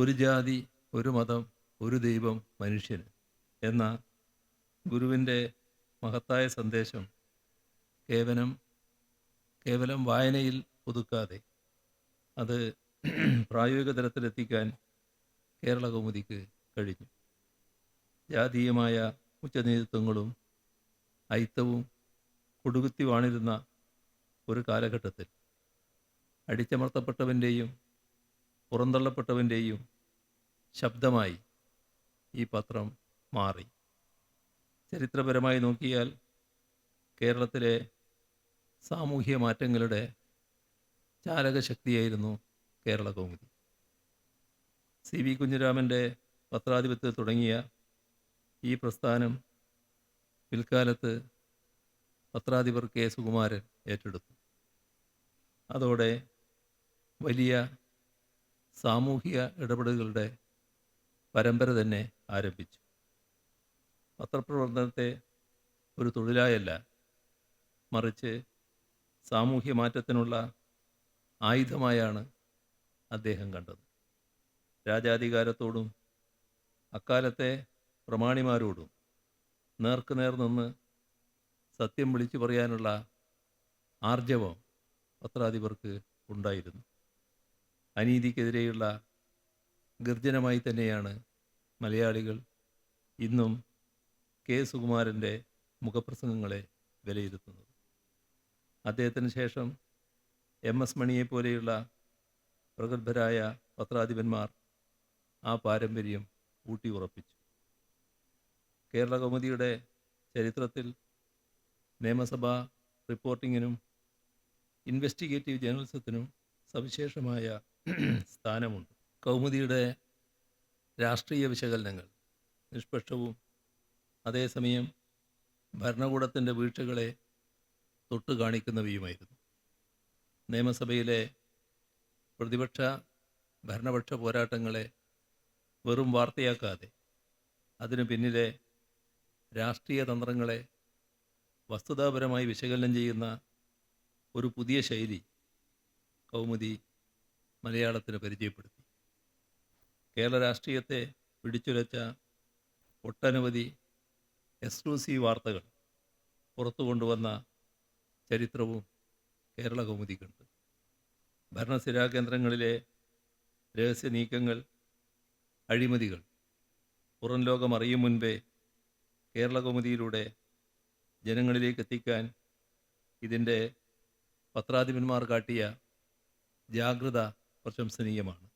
ഒരു ജാതി, ഒരു മതം, ഒരു ദൈവം, മനുഷ്യന് എന്ന ഗുരുവിൻ്റെ മഹത്തായ സന്ദേശം കേവലം കേവലം വായനയിൽ ഒതുക്കാതെ അത് പ്രായോഗിക തലത്തിലെത്തിക്കാൻ കേരള കൗമുദിക്ക് കഴിഞ്ഞു. ജാതീയമായ ഉച്ചനീചത്വങ്ങളും അയിത്തവും കൊടുകുത്തി വാണിരുന്ന ഒരു കാലഘട്ടത്തിൽ അടിച്ചമർത്തപ്പെട്ടവൻ്റെയും പുറന്തള്ളപ്പെട്ടവൻ്റെയും ശബ്ദമായി ഈ പത്രം മാറി. ചരിത്രപരമായി നോക്കിയാൽ കേരളത്തിലെ സാമൂഹ്യ മാറ്റങ്ങളുടെ ചാലകശക്തിയായിരുന്നു കേരള കൗമുദി. സി വി കുഞ്ഞിരാമൻ്റെ പത്രാധിപത്യത്തിൽ തുടങ്ങിയ ഈ പ്രസ്ഥാനം പിൽക്കാലത്ത് പത്രാധിപർ കെ സുകുമാരൻ ഏറ്റെടുത്തു. അതോടെ വലിയ സാമൂഹിക ഇടപെടലുകളുടെ പരമ്പര തന്നെ ആരംഭിച്ചു. പത്രപ്രവർത്തനത്തെ ഒരു തൊഴിലായല്ല, മറിച്ച് സാമൂഹ്യ മാറ്റത്തിനുള്ള ആയുധമായാണ് അദ്ദേഹം കണ്ടത്. രാജാധികാരത്തോടും അക്കാലത്തെ പ്രമാണിമാരോടും നേർക്കുനേർ നിന്ന് സത്യം വിളിച്ചു പറയാനുള്ള ആർജവം പത്രാധിപർക്ക് ഉണ്ടായിരുന്നു. അനീതിക്കെതിരെയുള്ള ഗർജനമായി തന്നെയാണ് മലയാളികൾ ഇന്നും കെ സുകുമാരൻ്റെ മുഖപ്രസംഗങ്ങളെ വിലയിരുത്തുന്നത്. അദ്ദേഹത്തിന് ശേഷം എം.എസ്. മണിയെപ്പോലെയുള്ള പ്രഗത്ഭരായ പത്രാധിപന്മാർ ആ പാരമ്പര്യം ഊട്ടിയുറപ്പിച്ചു. കേരള കൗമുദിയുടെ ചരിത്രത്തിൽ നിയമസഭാ റിപ്പോർട്ടിങ്ങിനും ഇൻവെസ്റ്റിഗേറ്റീവ് ജേർണലിസത്തിനും സവിശേഷമായ സ്ഥാനമുണ്ട്. കൗമുദിയുടെ രാഷ്ട്രീയ വിശകലനങ്ങൾ നിഷ്പക്ഷവും അതേസമയം ഭരണകൂടത്തിൻ്റെ വീഴ്ചകളെ തൊട്ടു കാണിക്കുന്നവയുമായിരുന്നു. നിയമസഭയിലെ പ്രതിപക്ഷ ഭരണപക്ഷ പോരാട്ടങ്ങളെ വെറും വാർത്തയാക്കാതെ അതിനു പിന്നിലെ രാഷ്ട്രീയ തന്ത്രങ്ങളെ വസ്തുതാപരമായി വിശകലനം ചെയ്യുന്ന ഒരു പുതിയ ശൈലി കൗമുദി മലയാളത്തിന് പരിചയപ്പെടുത്തി. കേരള രാഷ്ട്രീയത്തെ പിടിച്ചുലച്ച ഒട്ടനവധി എക്സ്ക്ലൂസീവ് വാർത്തകൾ പുറത്തു കൊണ്ടുവന്ന ചരിത്രവും കേരള കൗമുദിക്കുണ്ട്. ഭരണസ്ഥിരാ കേന്ദ്രങ്ങളിലെ രഹസ്യ നീക്കങ്ങൾ, അഴിമതികൾ പുറം ലോകം അറിയും മുൻപേ കേരള കൗമുദിയിലൂടെ ജനങ്ങളിലേക്ക് എത്തിക്കാൻ ഇതിൻ്റെ പത്രാധിപന്മാർ കാട്ടിയ ജാഗ്രത പ്രശംസനീയമാണ്.